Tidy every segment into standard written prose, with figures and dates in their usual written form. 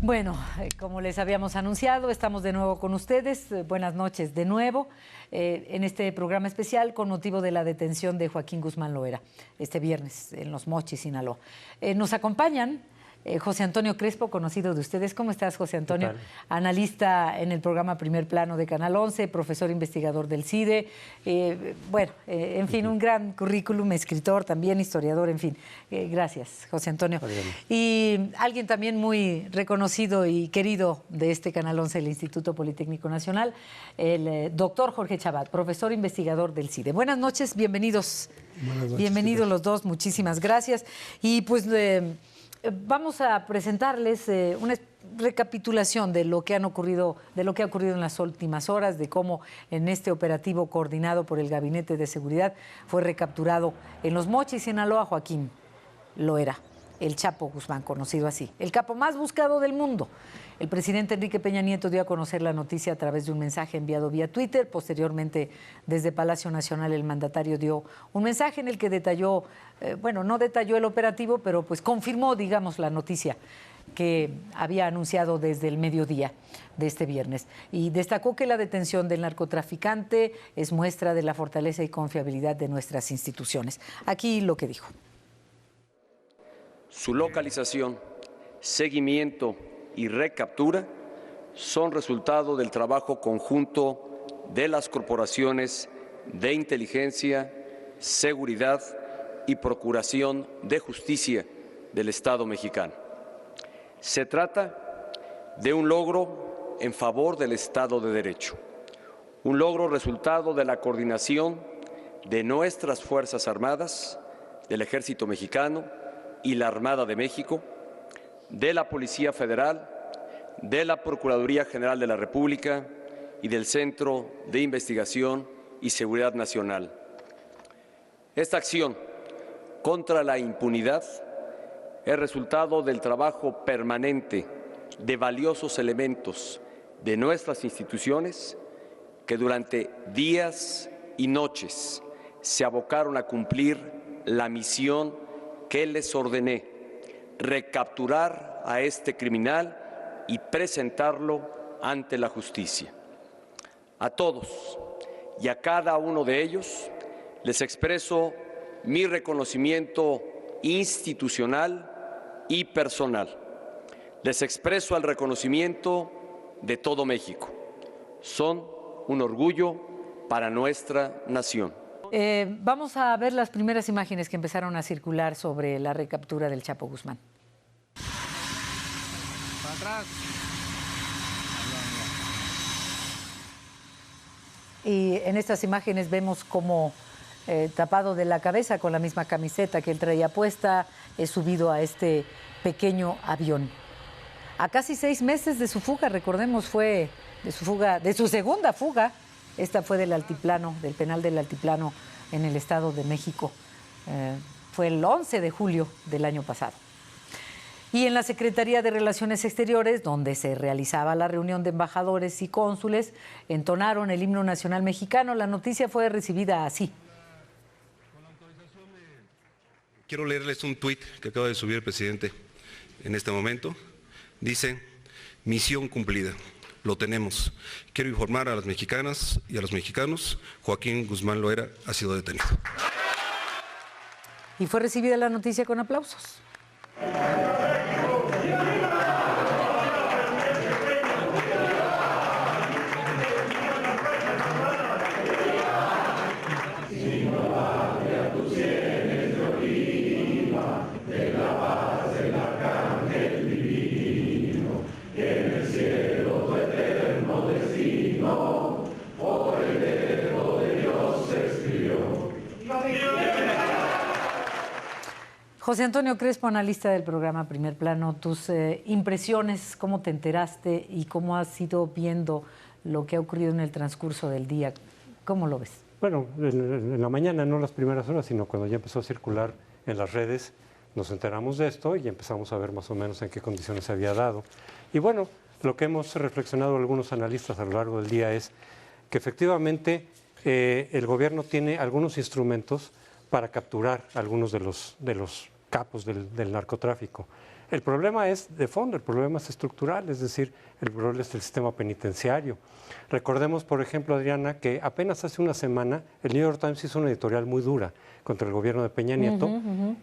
Bueno, como les habíamos anunciado, estamos de nuevo con ustedes. Buenas noches de nuevo en este programa especial con motivo de la detención de Joaquín Guzmán Loera este viernes en Los Mochis, Sinaloa. Nos acompañan José Antonio Crespo, conocido de ustedes. ¿Cómo estás, José Antonio? Analista en el programa Primer Plano de Canal 11, profesor investigador del CIDE. En fin, un gran currículum, escritor también, historiador, en fin. Gracias, José Antonio. Y alguien también muy reconocido y querido de este Canal 11, el Instituto Politécnico Nacional, el doctor Jorge Chabat, profesor investigador del CIDE. Buenas noches, bienvenidos. Buenas noches, bienvenidos los dos, muchísimas gracias. Y pues vamos a presentarles una recapitulación de lo que ha ocurrido en las últimas horas, de cómo en este operativo coordinado por el Gabinete de Seguridad fue recapturado en Los Mochis, Sinaloa, Joaquín Loera, el Chapo Guzmán, conocido así, el capo más buscado del mundo. El presidente Enrique Peña Nieto dio a conocer la noticia a través de un mensaje enviado vía Twitter. Posteriormente, desde Palacio Nacional, el mandatario dio un mensaje en el que detalló, no detalló el operativo, pero pues confirmó, digamos, la noticia que había anunciado desde el mediodía de este viernes. Y destacó que la detención del narcotraficante es muestra de la fortaleza y confiabilidad de nuestras instituciones. Aquí lo que dijo. Su localización, seguimiento y recaptura son resultado del trabajo conjunto de las corporaciones de inteligencia, seguridad y procuración de justicia del Estado mexicano. Se trata de un logro en favor del Estado de Derecho, un logro resultado de la coordinación de nuestras Fuerzas Armadas, del Ejército Mexicano y la Armada de México, de la Policía Federal, de la Procuraduría General de la República y del Centro de Investigación y Seguridad Nacional. Esta acción contra la impunidad es resultado del trabajo permanente de valiosos elementos de nuestras instituciones que durante días y noches se abocaron a cumplir la misión que les ordené: recapturar a este criminal y presentarlo ante la justicia. A todos y a cada uno de ellos les expreso mi reconocimiento institucional y personal. Les expreso el reconocimiento de todo México. Son un orgullo para nuestra nación. Vamos a ver las primeras imágenes que empezaron a circular sobre la recaptura del Chapo Guzmán. Para atrás. Y en estas imágenes vemos como tapado de la cabeza, con la misma camiseta que él traía puesta, es subido a este pequeño avión. A casi 6 meses de su fuga, recordemos, fue de su segunda fuga. Esta fue del Altiplano, del penal del Altiplano en el Estado de México. Fue el 11 de julio del año pasado. Y en la Secretaría de Relaciones Exteriores, donde se realizaba la reunión de embajadores y cónsules, entonaron el himno nacional mexicano. La noticia fue recibida así. Quiero leerles un tuit que acaba de subir el presidente en este momento. Dice: misión cumplida. Lo tenemos. Quiero informar a las mexicanas y a los mexicanos: Joaquín Guzmán Loera ha sido detenido. Y fue recibida la noticia con aplausos. José Antonio Crespo, analista del programa Primer Plano, tus impresiones, cómo te enteraste y cómo has ido viendo lo que ha ocurrido en el transcurso del día. ¿Cómo lo ves? Bueno, en la mañana, no las primeras horas, sino cuando ya empezó a circular en las redes, nos enteramos de esto y empezamos a ver más o menos en qué condiciones se había dado. Y bueno, lo que hemos reflexionado algunos analistas a lo largo del día es que efectivamente el gobierno tiene algunos instrumentos para capturar algunos de los capos del narcotráfico. El problema es de fondo, el problema es estructural, es decir, el problema es del sistema penitenciario. Recordemos, por ejemplo, Adriana, que apenas hace una semana el New York Times hizo una editorial muy dura contra el gobierno de Peña Nieto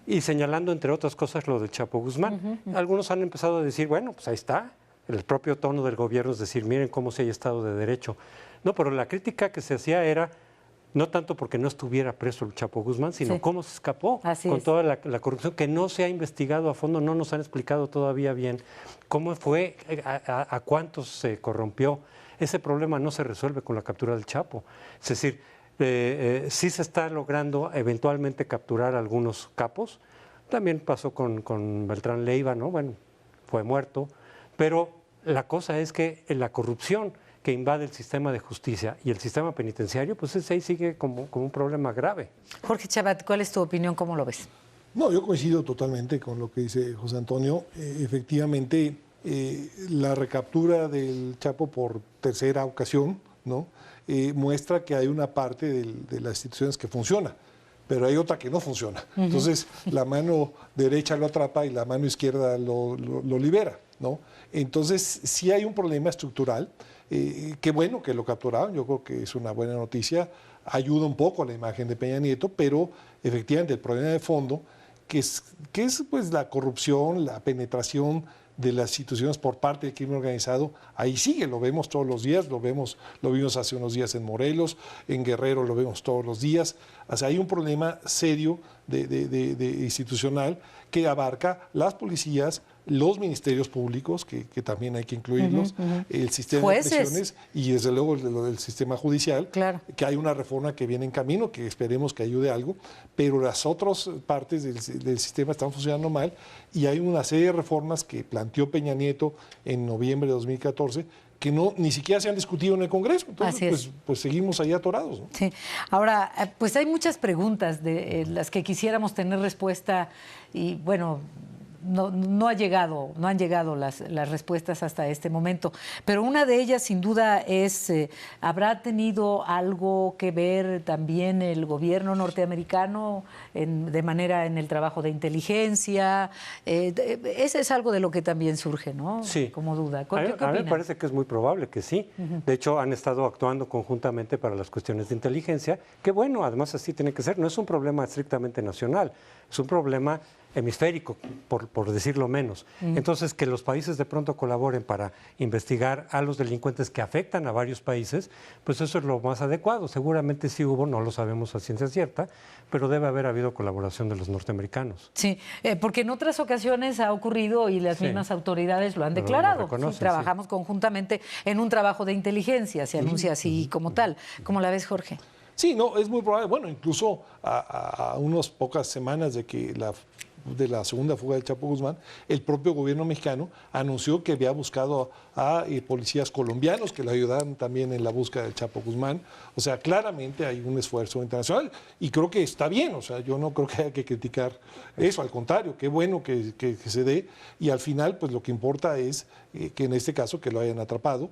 y señalando, entre otras cosas, lo del Chapo Guzmán. Algunos han empezado a decir, bueno, pues ahí está, el propio tono del gobierno es decir, miren cómo se haya Estado de Derecho. No, pero la crítica que se hacía era no tanto porque no estuviera preso el Chapo Guzmán, sino cómo se escapó con toda la corrupción que no se ha investigado a fondo, no nos han explicado todavía bien cómo fue, a cuántos se corrompió. Ese problema no se resuelve con la captura del Chapo. Es decir, sí se está logrando eventualmente capturar algunos capos. También pasó con Beltrán Leiva, ¿no? Bueno, fue muerto. Pero la cosa es que la corrupción que invade el sistema de justicia y el sistema penitenciario, pues ese ahí sigue como un problema grave. Jorge Chabat, ¿cuál es tu opinión? ¿Cómo lo ves? No, yo coincido totalmente con lo que dice José Antonio. Efectivamente, la recaptura del Chapo por tercera ocasión, ¿no? Muestra que hay una parte de las instituciones que funciona, pero hay otra que no funciona. Entonces, la mano derecha lo atrapa y la mano izquierda lo libera, ¿no? Entonces, sí hay un problema estructural. Qué bueno que lo capturaron, yo creo que es una buena noticia, ayuda un poco a la imagen de Peña Nieto, pero efectivamente el problema de fondo, que es pues la corrupción, la penetración de las instituciones por parte del crimen organizado, ahí sigue, lo vemos todos los días, lo vimos hace unos días en Morelos, en Guerrero lo vemos todos los días, o sea, hay un problema serio de institucional que abarca las policías, los ministerios públicos, que también hay que incluirlos, el sistema de prisiones y desde luego el sistema judicial, que hay una reforma que viene en camino, que esperemos que ayude algo, pero las otras partes del sistema están funcionando mal y hay una serie de reformas que planteó Peña Nieto en noviembre de 2014 que ni siquiera se han discutido en el Congreso. Entonces, pues seguimos ahí atorados, ¿no? Sí. Ahora, pues hay muchas preguntas de las que quisiéramos tener respuesta y, bueno, no han llegado las respuestas hasta este momento. Pero una de ellas, sin duda, es, ¿habrá tenido algo que ver también el gobierno norteamericano de manera en el trabajo de inteligencia? Ese es algo de lo que también surge, ¿no? Sí. Como duda. A mí me parece que es muy probable que sí. De hecho, han estado actuando conjuntamente para las cuestiones de inteligencia, que bueno, además así tiene que ser. No es un problema estrictamente nacional, es un problema hemisférico, por decirlo menos. Entonces, que los países de pronto colaboren para investigar a los delincuentes que afectan a varios países, pues eso es lo más adecuado. Seguramente sí hubo, no lo sabemos a ciencia cierta, pero debe haber habido colaboración de los norteamericanos. Sí, porque en otras ocasiones ha ocurrido y las mismas autoridades lo han declarado. Trabajamos conjuntamente en un trabajo de inteligencia, se anuncia así como tal. ¿Cómo la ves, Jorge? Sí, no, es muy probable. Bueno, incluso a unas pocas semanas de la segunda fuga del Chapo Guzmán, el propio gobierno mexicano anunció que había buscado a policías colombianos que le ayudaran también en la búsqueda del Chapo Guzmán. O sea, claramente hay un esfuerzo internacional y creo que está bien. O sea, yo no creo que haya que criticar eso, al contrario, qué bueno que se dé y al final pues lo que importa es que en este caso que lo hayan atrapado,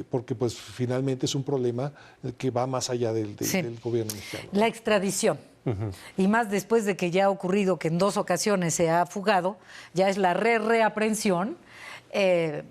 porque pues finalmente es un problema que va más allá del gobierno mexicano. La extradición. Y más después de que ya ha ocurrido que en 2 ocasiones se ha fugado, ya es la reaprehensión,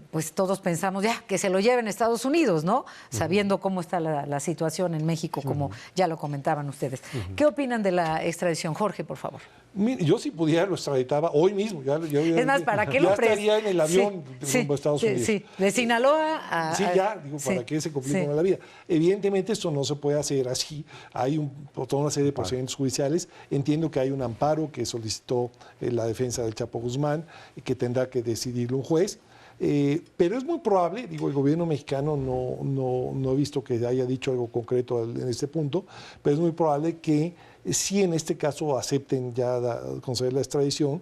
pues todos pensamos ya que se lo lleven a Estados Unidos, ¿no? Sabiendo cómo está la situación en México, como ya lo comentaban ustedes. ¿Qué opinan de la extradición? Jorge, por favor. Mire, yo si pudiera lo extraditaba hoy mismo. Es más, ¿para qué lo estaría en el avión rumbo a Estados Unidos. Sí, de Sinaloa a... Sí, ya, digo, ¿para qué se complica la vida? Evidentemente esto no se puede hacer así. Hay toda una serie de procedimientos judiciales. Entiendo que hay un amparo que solicitó la defensa del Chapo Guzmán y que tendrá que decidirlo un juez. Pero es muy probable, digo, el gobierno mexicano no he visto que haya dicho algo concreto en este punto, pero es muy probable que sí en este caso acepten ya conceder la extradición,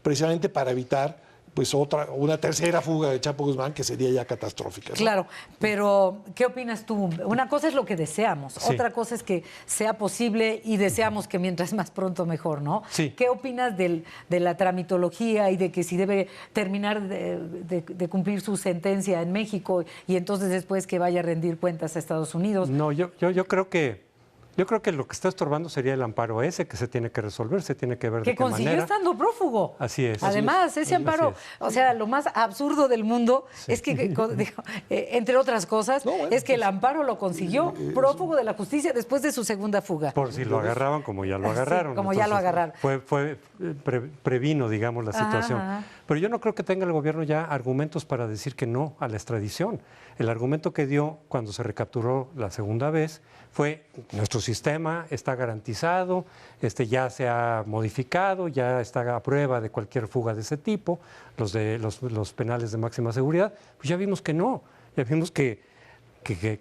precisamente para evitar pues una tercera fuga de Chapo Guzmán que sería ya catastrófica, ¿no? Claro, pero ¿qué opinas tú? Una cosa es lo que deseamos, otra cosa es que sea posible y deseamos que mientras más pronto mejor, ¿no? Sí. ¿Qué opinas de la tramitología y de que si debe terminar de cumplir su sentencia en México y entonces después que vaya a rendir cuentas a Estados Unidos? No, yo creo que Yo creo que lo que está estorbando sería el amparo ese que se tiene que resolver, se tiene que ver de Que qué consiguió manera. estando prófugo. Así es. Además, ese amparo, Así es. o sea, lo más absurdo del mundo es que, digo, entre otras cosas, No, bueno, es que el amparo lo consiguió prófugo de la justicia después de su segunda fuga. Por si lo agarraban, como ya lo Sí, agarraron. como ya lo agarraron. Previno, digamos, la situación. Ajá. Pero yo no creo que tenga el gobierno ya argumentos para decir que no a la extradición. El argumento que dio cuando se recapturó la segunda vez fue: nuestro sistema está garantizado, ya se ha modificado, ya está a prueba de cualquier fuga de ese tipo, los penales de máxima seguridad. Pues ya vimos que no, ya vimos que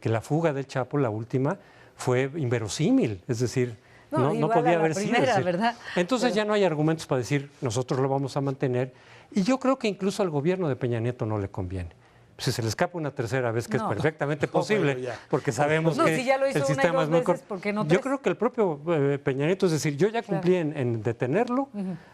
la fuga del Chapo, la última, fue inverosímil, es decir, no igual podía a la haber sido. primera, Es decir, ¿verdad? entonces ya no hay argumentos para decir nosotros lo vamos a mantener, y yo creo que incluso al gobierno de Peña Nieto no le conviene. Si se le escapa una tercera vez, que No. es perfectamente posible, bueno, ya. porque sabemos No, que si ya lo hizo el una y sistema dos es muy veces, corto. ¿por qué no Yo tres? creo que el propio Peña Nieto, es decir, yo ya cumplí en detenerlo,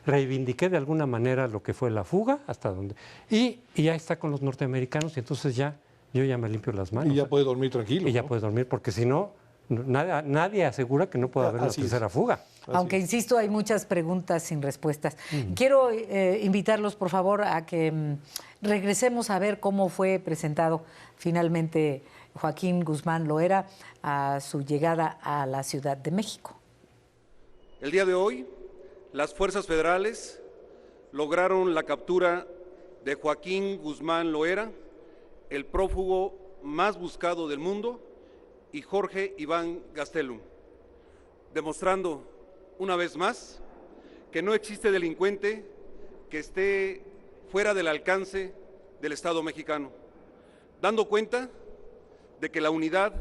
reivindiqué de alguna manera lo que fue la fuga, hasta donde, y ya está con los norteamericanos, y entonces yo ya me limpio las manos. Y ya puede dormir tranquilo. Y ya ¿no? puede dormir, porque si no, nadie asegura que no pueda haber una Así es. tercera fuga. Aunque, insisto, hay muchas preguntas sin respuestas. Quiero invitarlos, por favor, a que regresemos a ver cómo fue presentado finalmente Joaquín Guzmán Loera a su llegada a la Ciudad de México. El día de hoy, las fuerzas federales lograron la captura de Joaquín Guzmán Loera, el prófugo más buscado del mundo, y Jorge Iván Gastelum, demostrando una vez más que no existe delincuente que esté fuera del alcance del Estado mexicano, dando cuenta de que la unidad,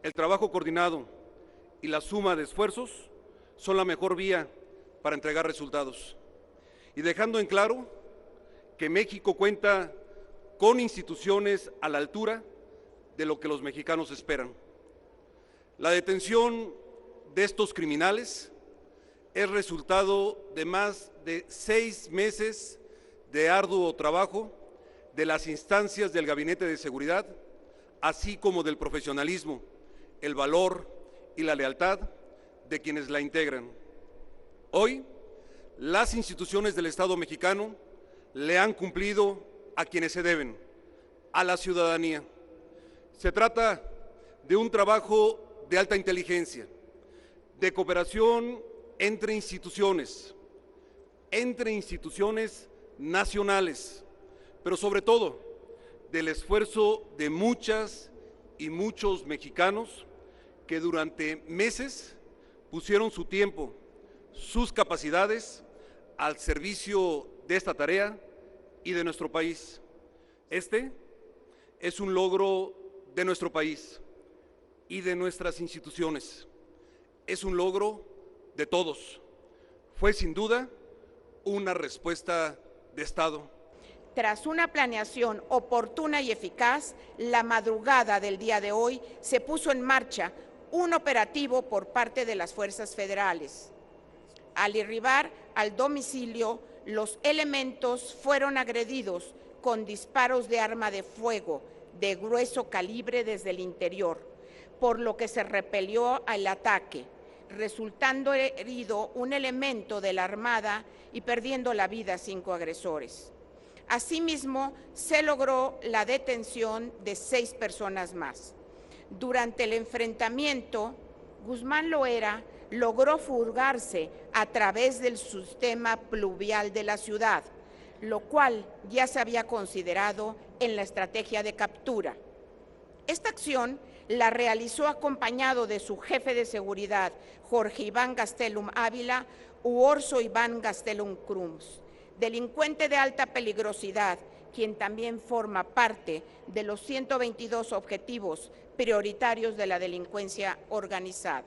el trabajo coordinado y la suma de esfuerzos son la mejor vía para entregar resultados, y dejando en claro que México cuenta con instituciones a la altura de lo que los mexicanos esperan. La detención de estos criminales es resultado de más de 6 meses de arduo trabajo de las instancias del Gabinete de Seguridad, así como del profesionalismo, el valor y la lealtad de quienes la integran. Hoy, las instituciones del Estado mexicano le han cumplido a quienes se deben, a la ciudadanía. Se trata de un trabajo de alta inteligencia, de cooperación entre instituciones nacionales, pero sobre todo del esfuerzo de muchas y muchos mexicanos que durante meses pusieron su tiempo, sus capacidades al servicio de esta tarea y de nuestro país. Este es un logro de nuestro país y de nuestras instituciones. Es un logro de todos. Fue sin duda una respuesta de Estado. Tras una planeación oportuna y eficaz, la madrugada del día de hoy se puso en marcha un operativo por parte de las fuerzas federales. Al arribar al domicilio, los elementos fueron agredidos con disparos de arma de fuego de grueso calibre desde el interior, por lo que se repelió al ataque, resultando herido un elemento de la Armada y perdiendo la vida 5 agresores. Asimismo, se logró la detención de 6 personas más. Durante el enfrentamiento, Guzmán Loera logró fugarse a través del sistema pluvial de la ciudad, lo cual ya se había considerado en la estrategia de captura. Esta acción la realizó acompañado de su jefe de seguridad, Jorge Iván Gastelum Ávila, u Orso Iván Gastelum Cruz, delincuente de alta peligrosidad, quien también forma parte de los 122 objetivos prioritarios de la delincuencia organizada.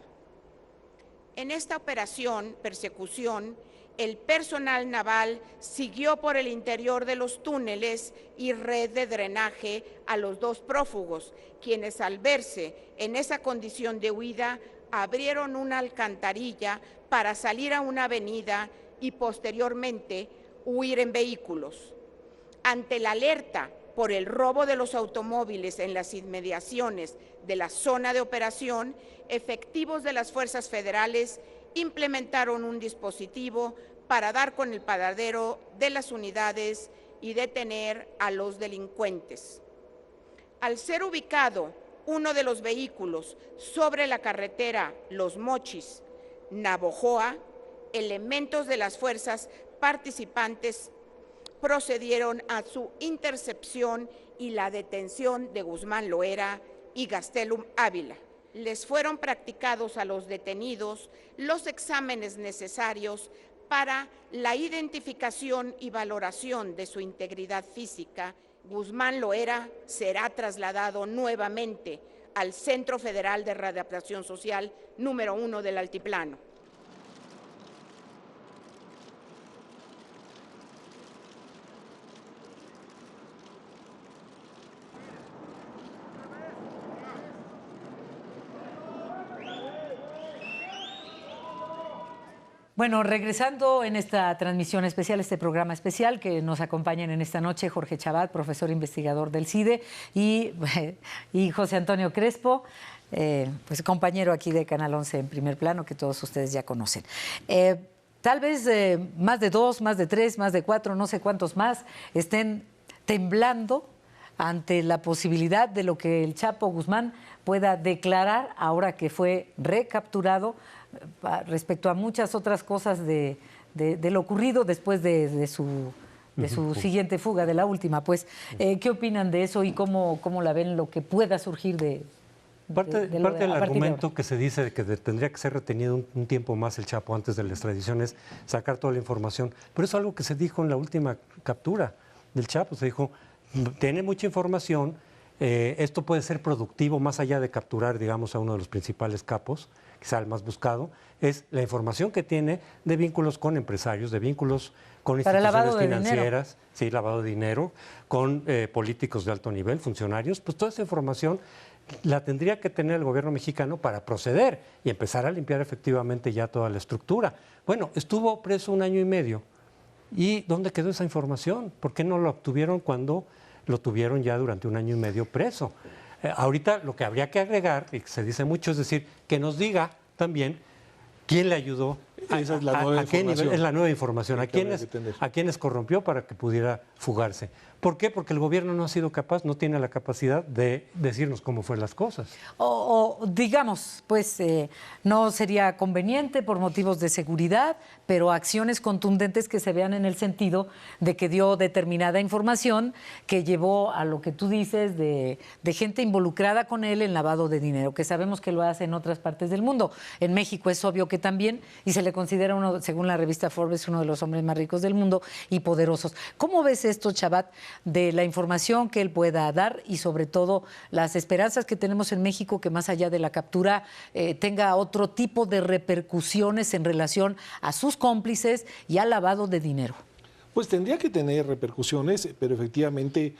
En esta operación, persecución, el personal naval siguió por el interior de los túneles y red de drenaje a los 2 prófugos, quienes al verse en esa condición de huida, abrieron una alcantarilla para salir a una avenida y posteriormente huir en vehículos. Ante la alerta por el robo de los automóviles en las inmediaciones de la zona de operación, efectivos de las fuerzas federales implementaron un dispositivo para dar con el paradero de las unidades y detener a los delincuentes. Al ser ubicado uno de los vehículos sobre la carretera Los Mochis, Navojoa, elementos de las fuerzas participantes procedieron a su intercepción y la detención de Guzmán Loera y Gastelum Ávila. Les fueron practicados a los detenidos los exámenes necesarios para la identificación y valoración de su integridad física. Guzmán Loera será trasladado nuevamente al Centro Federal de Readaptación Social número 1 del Altiplano. Bueno, regresando en esta transmisión especial, este programa especial, que nos acompañan en esta noche Jorge Chabat, profesor investigador del CIDE, y José Antonio Crespo, pues compañero aquí de Canal 11 en Primer Plano, que todos ustedes ya conocen. Tal vez más de 2, más de 3, más de 4, no sé cuántos más, estén temblando ante la posibilidad de lo que el Chapo Guzmán pueda declarar ahora que fue recapturado respecto a muchas otras cosas de lo ocurrido después de su siguiente fuga, de la última. Pues, ¿qué opinan de eso y cómo la ven lo que pueda surgir Parte del argumento que se dice de que tendría que ser retenido un tiempo más el Chapo antes de la extradición es sacar toda la información. Pero es algo que se dijo en la última captura del Chapo. Se dijo, tiene mucha información, esto puede ser productivo más allá de capturar, digamos, a uno de los principales capos, quizá el más buscado, es la información que tiene de vínculos con empresarios, de vínculos con instituciones financieras, sí, lavado de dinero, con políticos de alto nivel, funcionarios. Pues toda esa información la tendría que tener el gobierno mexicano para proceder y empezar a limpiar efectivamente ya toda la estructura. Bueno, estuvo preso 1 año y medio. ¿Y dónde quedó esa información? ¿Por qué no lo obtuvieron cuando lo tuvieron ya durante 1 año y medio preso? Ahorita lo que habría que agregar, y que se dice mucho, es decir, que nos diga también quién le ayudó, esa es la nueva información. Es la nueva información, a quiénes corrompió para que pudiera fugarse. ¿Por qué? Porque el gobierno no ha sido capaz, no tiene la capacidad de decirnos cómo fueron las cosas. O digamos, pues no sería conveniente por motivos de seguridad, pero acciones contundentes que se vean en el sentido de que dio determinada información que llevó a lo que tú dices de gente involucrada con él en lavado de dinero, que sabemos que lo hace en otras partes del mundo. En México es obvio que también, y se le considera uno, según la revista Forbes, uno de los hombres más ricos del mundo y poderosos. ¿Cómo ves esto, Chabat, de la información que él pueda dar y sobre todo las esperanzas que tenemos en México que más allá de la captura tenga otro tipo de repercusiones en relación a sus cómplices y al lavado de dinero? Pues tendría que tener repercusiones, pero efectivamente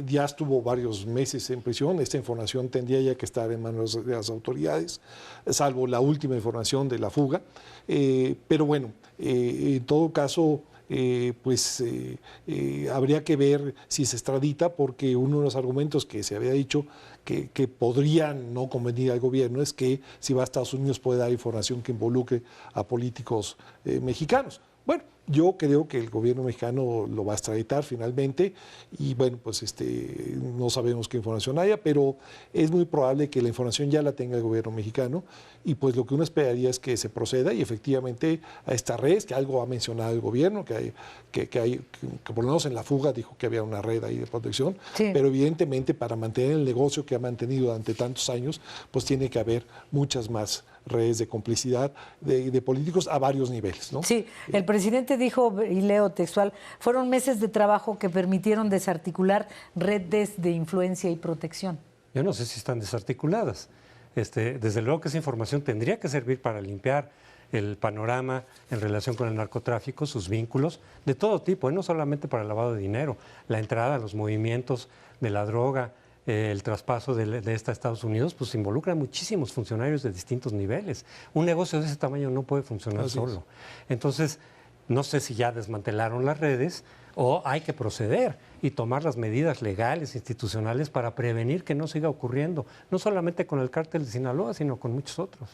ya estuvo varios meses en prisión. Esta información tendría ya que estar en manos de las autoridades, salvo la última información de la fuga. Pero bueno, en todo caso, habría que ver si se extradita, porque uno de los argumentos que se había dicho que podrían no convenir al gobierno es que si va a Estados Unidos puede dar información que involucre a políticos mexicanos. Bueno, yo creo que el gobierno mexicano lo va a extraditar finalmente y bueno, pues no sabemos qué información haya, pero es muy probable que la información ya la tenga el gobierno mexicano y pues lo que uno esperaría es que se proceda y efectivamente a esta red, que algo ha mencionado el gobierno, que por lo menos en la fuga dijo que había una red ahí de protección, sí. Pero evidentemente para mantener el negocio que ha mantenido durante tantos años, pues tiene que haber muchas más redes de complicidad de políticos a varios niveles, ¿no? Sí, el presidente dijo, y leo textual, fueron meses de trabajo que permitieron desarticular redes de influencia y protección. Yo no sé si están desarticuladas. Desde luego que esa información tendría que servir para limpiar el panorama en relación con el narcotráfico, sus vínculos, de todo tipo, no solamente para el lavado de dinero, la entrada, los movimientos de la droga, el traspaso de esta a Estados Unidos, pues involucra a muchísimos funcionarios de distintos niveles. Un negocio de ese tamaño no puede funcionar solo. Entonces, No sé si ya desmantelaron las redes o hay que proceder y tomar las medidas legales, institucionales para prevenir que no siga ocurriendo, no solamente con el cártel de Sinaloa, sino con muchos otros.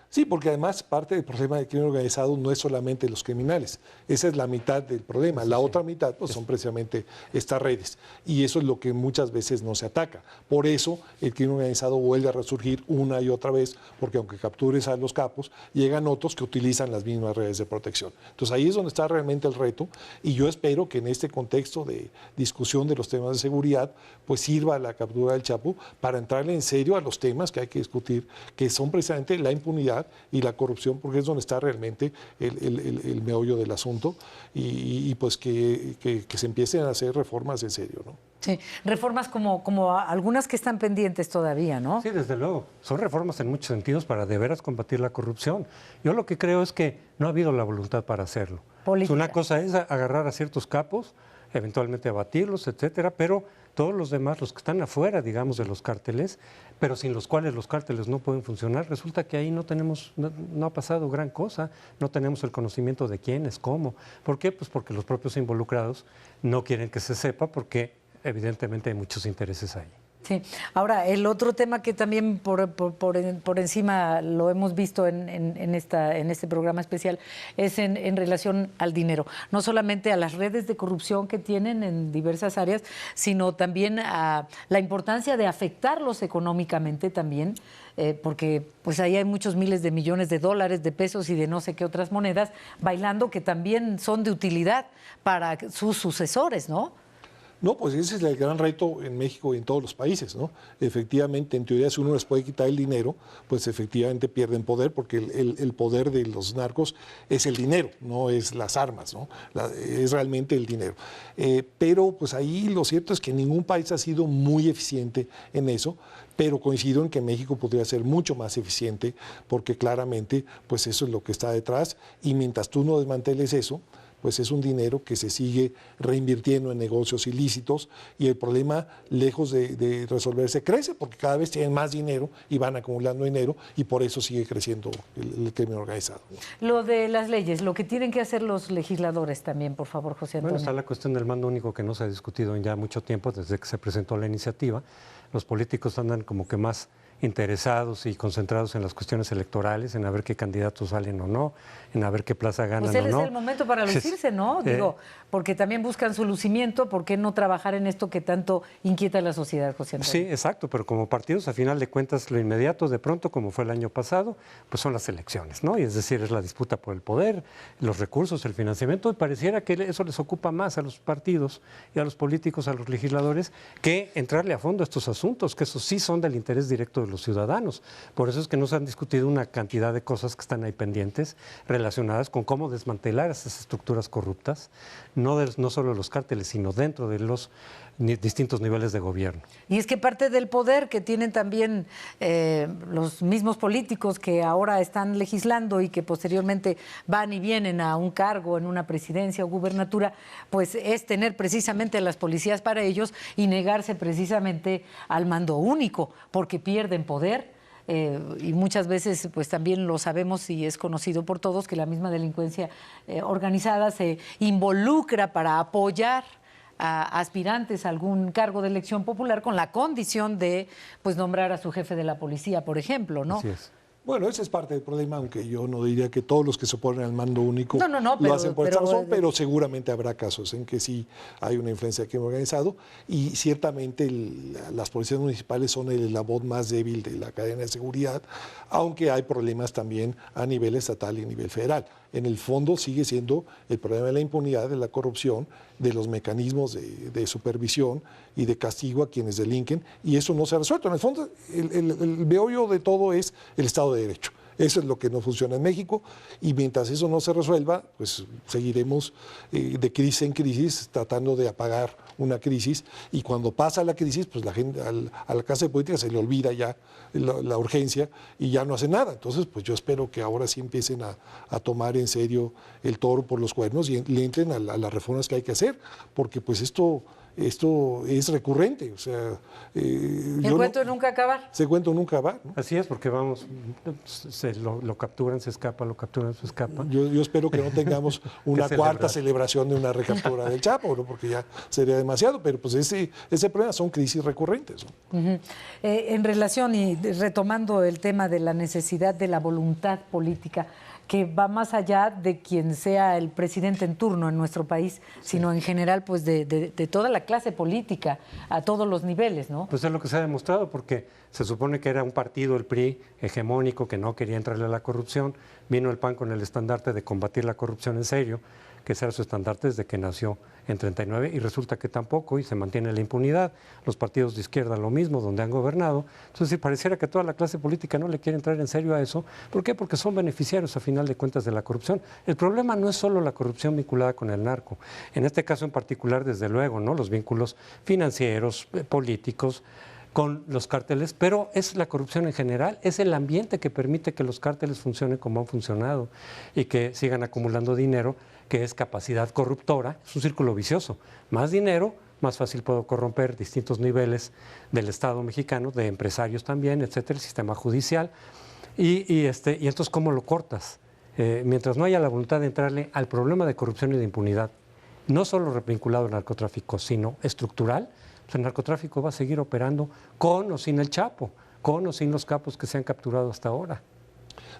Sí, porque además parte del problema del crimen organizado no es solamente los criminales, esa es la mitad del problema, la otra mitad pues, son precisamente estas redes y eso es lo que muchas veces no se ataca. Por eso el crimen organizado vuelve a resurgir una y otra vez, porque aunque captures a los capos, llegan otros que utilizan las mismas redes de protección. Entonces ahí es donde está realmente el reto y yo espero que en este contexto de discusión de los temas de seguridad, pues sirva la captura del Chapo para entrarle en serio a los temas que hay que discutir, que son precisamente la impunidad y la corrupción, porque es donde está realmente el meollo del asunto y pues que se empiecen a hacer reformas en serio, ¿no? Sí, reformas como algunas que están pendientes todavía, ¿no? Sí, desde luego. Son reformas en muchos sentidos para de veras combatir la corrupción. Yo lo que creo es que no ha habido la voluntad para hacerlo. Política. Una cosa es agarrar a ciertos capos, eventualmente abatirlos, etcétera, pero todos los demás, los que están afuera, digamos, de los cárteles, pero sin los cuales los cárteles no pueden funcionar, resulta que ahí no ha pasado gran cosa, no tenemos el conocimiento de quiénes, cómo. ¿Por qué? Pues porque los propios involucrados no quieren que se sepa, porque evidentemente hay muchos intereses ahí. Sí. Ahora, el otro tema que también por encima lo hemos visto en este programa especial es en relación al dinero. No solamente a las redes de corrupción que tienen en diversas áreas, sino también a la importancia de afectarlos económicamente también, porque pues ahí hay muchos miles de millones de dólares, de pesos y de no sé qué otras monedas bailando que también son de utilidad para sus sucesores, ¿no? No, pues ese es el gran reto en México y en todos los países, ¿no? Efectivamente, en teoría, si uno les puede quitar el dinero, pues efectivamente pierden poder, porque el poder de los narcos es el dinero, no es las armas, ¿no? Es realmente el dinero. Pero pues ahí lo cierto es que ningún país ha sido muy eficiente en eso, pero coincido en que México podría ser mucho más eficiente, porque claramente pues eso es lo que está detrás, y mientras tú no desmanteles eso, pues es un dinero que se sigue reinvirtiendo en negocios ilícitos y el problema, lejos de resolverse, crece porque cada vez tienen más dinero y van acumulando dinero y por eso sigue creciendo el crimen organizado. Lo de las leyes, lo que tienen que hacer los legisladores también, por favor, José Antonio. Bueno, está la cuestión del mando único que no se ha discutido en ya mucho tiempo, desde que se presentó la iniciativa. Los políticos andan como que más interesados y concentrados en las cuestiones electorales, en a ver qué candidatos salen o no, en a ver qué plaza ganan pues o no. Es el momento para lucirse, ¿no? Digo, porque también buscan su lucimiento, ¿por qué no trabajar en esto que tanto inquieta a la sociedad, José Antonio? Sí, exacto, pero como partidos, a final de cuentas, lo inmediato, de pronto, como fue el año pasado, pues son las elecciones, ¿no? Y es decir, es la disputa por el poder, los recursos, el financiamiento, y pareciera que eso les ocupa más a los partidos y a los políticos, a los legisladores, que entrarle a fondo a estos asuntos, que esos sí son del interés directo de los ciudadanos. Por eso es que no se han discutido una cantidad de cosas que están ahí pendientes, relacionadas con cómo desmantelar esas estructuras corruptas, no solo los cárteles, sino dentro de los distintos niveles de gobierno. Y es que parte del poder que tienen también los mismos políticos que ahora están legislando y que posteriormente van y vienen a un cargo en una presidencia o gubernatura, pues es tener precisamente a las policías para ellos y negarse precisamente al mando único, porque pierden poder. Y muchas veces pues también lo sabemos y es conocido por todos que la misma delincuencia organizada se involucra para apoyar a aspirantes a algún cargo de elección popular con la condición de pues nombrar a su jefe de la policía, por ejemplo, ¿no? Así es. Bueno, ese es parte del problema, aunque yo no diría que todos los que se oponen al mando único lo hacen por esta razón, pero seguramente habrá casos en que sí hay una influencia de crimen organizado y ciertamente las policías municipales son el eslabón más débil de la cadena de seguridad, aunque hay problemas también a nivel estatal y a nivel federal. En el fondo sigue siendo el problema de la impunidad, de la corrupción, de los mecanismos de supervisión y de castigo a quienes delinquen, y eso no se ha resuelto. En el fondo, el meollo de todo es el Estado de Derecho. Eso es lo que no funciona en México y mientras eso no se resuelva, pues seguiremos de crisis en crisis tratando de apagar una crisis y cuando pasa la crisis, pues la gente a la clase política se le olvida ya la urgencia y ya no hace nada. Entonces, pues yo espero que ahora sí empiecen a tomar en serio el toro por los cuernos y le entren a las reformas que hay que hacer, porque pues esto esto es recurrente, o sea... el cuento de nunca acabar. Ese cuento nunca va, ¿no? Así es, porque vamos, lo capturan, se escapa, lo capturan, se escapa. Yo espero que no tengamos una cuarta celebración de una recaptura del Chapo, ¿no? Porque ya sería demasiado, pero pues ese problema son crisis recurrentes, ¿no? En relación y retomando el tema de la necesidad de la voluntad política, que va más allá de quien sea el presidente en turno en nuestro país, sino en general pues de toda la clase política, a todos los niveles, ¿no? Pues es lo que se ha demostrado, porque se supone que era un partido, el PRI, hegemónico, que no quería entrarle a la corrupción. Vino el PAN con el estandarte de combatir la corrupción en serio, que ese era su estandarte desde que nació en 39, y resulta que tampoco, y se mantiene la impunidad. Los partidos de izquierda lo mismo, donde han gobernado. Entonces, si pareciera que toda la clase política no le quiere entrar en serio a eso, ¿por qué? Porque son beneficiarios, a final de cuentas, de la corrupción. El problema no es solo la corrupción vinculada con el narco. En este caso en particular, desde luego, ¿no? Los vínculos financieros, políticos, con los cárteles, pero es la corrupción en general, es el ambiente que permite que los cárteles funcionen como han funcionado y que sigan acumulando dinero, que es capacidad corruptora, es un círculo vicioso. Más dinero, más fácil puedo corromper distintos niveles del Estado mexicano, de empresarios también, etcétera, el sistema judicial. Y entonces, ¿cómo lo cortas? Mientras no haya la voluntad de entrarle al problema de corrupción y de impunidad, no solo vinculado al narcotráfico, sino estructural, pues el narcotráfico va a seguir operando con o sin el Chapo, con o sin los capos que se han capturado hasta ahora.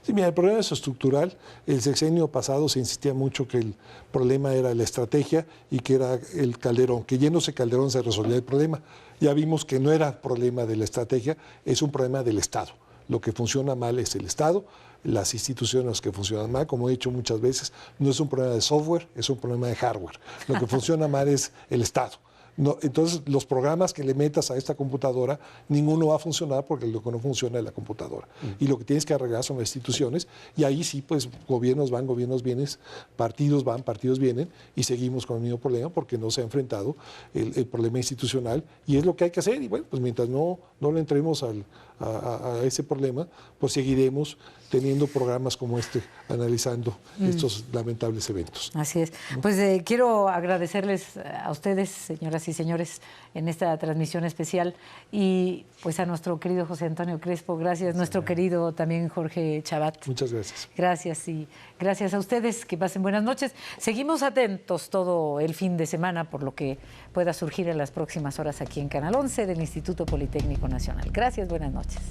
Sí, mira, el problema es estructural. El sexenio pasado se insistía mucho que el problema era la estrategia y que era el Calderón, que yéndose Calderón se resolvía el problema. Ya vimos que no era problema de la estrategia, es un problema del Estado. Lo que funciona mal es el Estado, las instituciones que funcionan mal, como he dicho muchas veces, no es un problema de software, es un problema de hardware. Lo que funciona mal es el Estado. No, entonces, los programas que le metas a esta computadora, ninguno va a funcionar porque lo que no funciona es la computadora. Y lo que tienes que arreglar son las instituciones, y ahí sí, pues, gobiernos van, gobiernos vienen, partidos van, partidos vienen, y seguimos con el mismo problema porque no se ha enfrentado el problema institucional, y es lo que hay que hacer. Y bueno, pues mientras no le entremos a ese problema, pues seguiremos teniendo programas como este, analizando estos lamentables eventos. Así es. Pues quiero agradecerles a ustedes, señoras y señores, en esta transmisión especial, y pues a nuestro querido José Antonio Crespo, gracias, nuestro querido también Jorge Chabat. Muchas gracias. Gracias, y gracias a ustedes, que pasen buenas noches. Seguimos atentos todo el fin de semana por lo que pueda surgir en las próximas horas aquí en Canal 11 del Instituto Politécnico Nacional. Gracias, buenas noches.